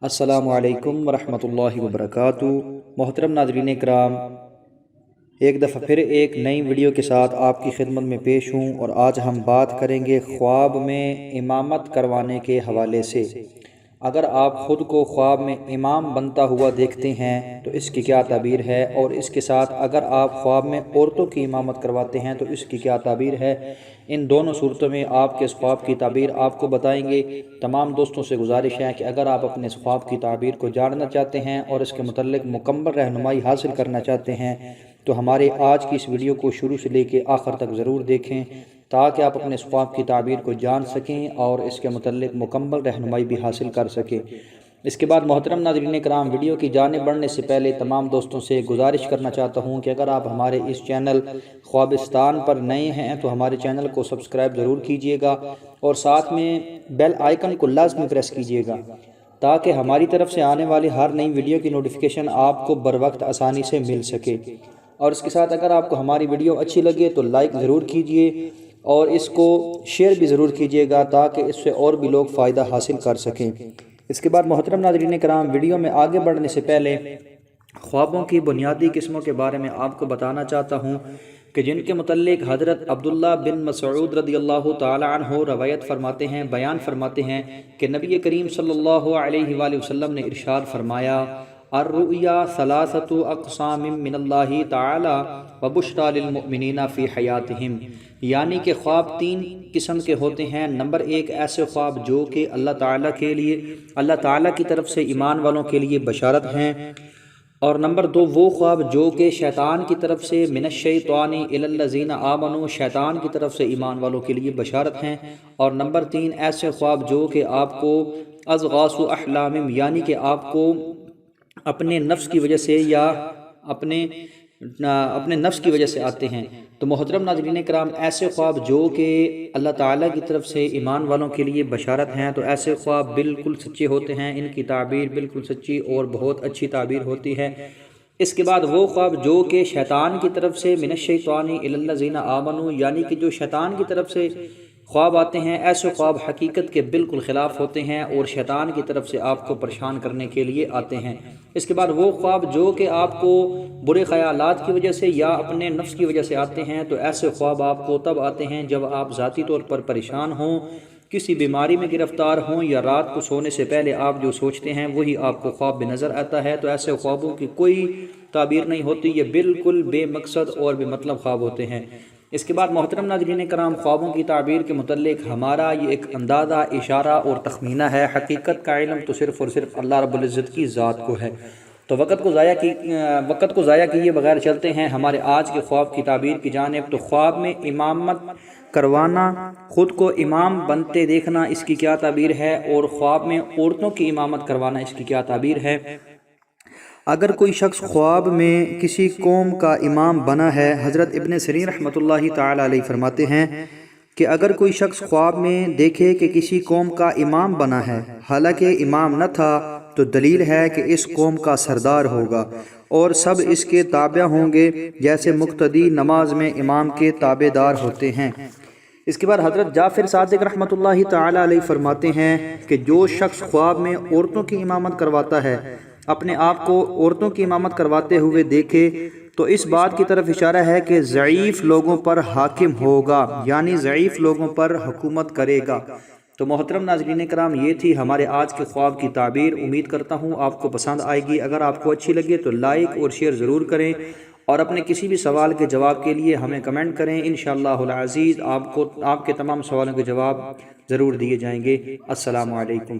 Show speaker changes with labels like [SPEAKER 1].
[SPEAKER 1] السلام علیکم ورحمۃ اللہ وبرکاتہ۔ محترم ناظرین کرام، ایک دفعہ پھر ایک نئی ویڈیو کے ساتھ آپ کی خدمت میں پیش ہوں، اور آج ہم بات کریں گے خواب میں امامت کروانے کے حوالے سے۔ اگر آپ خود کو خواب میں امام بنتا ہوا دیکھتے ہیں تو اس کی کیا تعبیر ہے، اور اس کے ساتھ اگر آپ خواب میں عورتوں کی امامت کرواتے ہیں تو اس کی کیا تعبیر ہے، ان دونوں صورتوں میں آپ کے اس خواب کی تعبیر آپ کو بتائیں گے۔ تمام دوستوں سے گزارش ہے کہ اگر آپ اپنے اس خواب کی تعبیر کو جاننا چاہتے ہیں اور اس کے متعلق مکمل رہنمائی حاصل کرنا چاہتے ہیں تو ہمارے آج کی اس ویڈیو کو شروع سے لے کے آخر تک ضرور دیکھیں، تاکہ آپ اپنے اس خواب کی تعبیر کو جان سکیں اور اس کے متعلق مکمل رہنمائی بھی حاصل کر سکیں۔ اس کے بعد محترم ناظرین کرام، ویڈیو کی جانب بڑھنے سے پہلے تمام دوستوں سے گزارش کرنا چاہتا ہوں کہ اگر آپ ہمارے اس چینل خوابستان پر نئے ہیں تو ہمارے چینل کو سبسکرائب ضرور کیجئے گا، اور ساتھ میں بیل آئیکن کو لازمی پریس کیجئے گا، تاکہ ہماری طرف سے آنے والی ہر نئی ویڈیو کی نوٹیفیکیشن آپ کو بر وقت آسانی سے مل سکے۔ اور اس کے ساتھ اگر آپ کو ہماری ویڈیو اچھی لگے تو لائک ضرور کیجئے اور اس کو شیئر بھی ضرور کیجئے گا، تاکہ اس سے اور بھی لوگ فائدہ حاصل کر سکیں۔ اس کے بعد محترم ناظرین کرام، ویڈیو میں آگے بڑھنے سے پہلے خوابوں کی بنیادی قسموں کے بارے میں آپ کو بتانا چاہتا ہوں کہ جن کے متعلق حضرت عبداللہ بن مسعود رضی اللہ تعالی عنہ روایت فرماتے ہیں، بیان فرماتے ہیں کہ نبی کریم صلی اللہ علیہ وآلہ وسلم نے ارشاد فرمایا، الرؤیا ثلاثۃ اقسام من اللہ تعالی وبشریٰ للمؤمنین فی حیاتہم، یعنی کہ خواب تین قسم کے ہوتے ہیں۔ نمبر ایک، ایسے خواب جو کہ اللہ تعالیٰ کی طرف سے ایمان والوں کے لیے بشارت ہیں، اور نمبر دو، وہ خواب جو کہ شیطان کی طرف سے من الشیطان الی الذین آمنوا، شیطان کی طرف سے ایمان والوں کے لیے بشارت ہیں، اور نمبر تین، ایسے خواب جو کہ آپ کو اضغاث احلام، یعنی کہ آپ کو اپنے نفس کی وجہ سے یا اپنے نفس کی وجہ سے آتے ہیں۔ تو محترم ناظرین کرام، ایسے خواب جو کہ اللہ تعالیٰ کی طرف سے ایمان والوں کے لیے بشارت ہیں تو ایسے خواب بالکل سچے ہوتے ہیں، ان کی تعبیر بالکل سچی اور بہت اچھی تعبیر ہوتی ہے۔ اس کے بعد وہ خواب جو کہ شیطان کی طرف سے من الشیطان الی الذین آمنوا، یعنی کہ جو شیطان کی طرف سے خواب آتے ہیں، ایسے خواب حقیقت کے بالکل خلاف ہوتے ہیں اور شیطان کی طرف سے آپ کو پریشان کرنے کے لیے آتے ہیں۔ اس کے بعد وہ خواب جو کہ آپ کو برے خیالات کی وجہ سے یا اپنے نفس کی وجہ سے آتے ہیں، تو ایسے خواب آپ کو تب آتے ہیں جب آپ ذاتی طور پر پریشان ہوں، کسی بیماری میں گرفتار ہوں، یا رات کو سونے سے پہلے آپ جو سوچتے ہیں وہی آپ کو خواب میں نظر آتا ہے، تو ایسے خوابوں کی کوئی تعبیر نہیں ہوتی، یہ بالکل بے مقصد اور بے مطلب خواب ہوتے ہیں۔ اس کے بعد محترم ناظرین کرام، خوابوں کی تعبیر کے متعلق ہمارا یہ ایک اندازہ، اشارہ اور تخمینہ ہے، حقیقت کا علم تو صرف اور صرف اللہ رب العزت کی ذات کو ہے۔ تو وقت کو ضائع کیے بغیر چلتے ہیں ہمارے آج کے خواب کی تعبیر کی جانب۔ تو خواب میں امامت کروانا، خود کو امام بنتے دیکھنا، اس کی کیا تعبیر ہے، اور خواب میں عورتوں کی امامت کروانا، اس کی کیا تعبیر ہے۔ اگر کوئی شخص خواب میں کسی قوم کا امام بنا ہے، حضرت ابن سیرین رحمۃ اللہ تعالی علیہ فرماتے ہیں کہ اگر کوئی شخص خواب میں دیکھے کہ کسی قوم کا امام بنا ہے، حالانکہ امام نہ تھا، تو دلیل ہے کہ اس قوم کا سردار ہوگا اور سب اس کے تابع ہوں گے، جیسے مقتدی نماز میں امام کے تابع دار ہوتے ہیں۔ اس کے بعد حضرت جعفر صادق رحمۃ اللہ تعالی علیہ فرماتے ہیں کہ جو شخص خواب میں عورتوں کی امامت کرواتا ہے، اپنے آپ کو عورتوں کی امامت کرواتے ہوئے دیکھے، تو اس بات کی طرف اشارہ ہے کہ ضعیف لوگوں پر حاکم ہوگا، یعنی ضعیف لوگوں پر حکومت کرے گا۔ تو محترم ناظرین کرام، یہ تھی ہمارے آج کے خواب کی تعبیر۔ امید کرتا ہوں آپ کو پسند آئے گی۔ اگر آپ کو اچھی لگے تو لائک اور شیئر ضرور کریں، اور اپنے کسی بھی سوال کے جواب کے لیے ہمیں کمنٹ کریں، انشاءاللہ العزیز آپ کے تمام سوالوں کے جواب ضرور دیے جائیں گے۔ السلام علیکم۔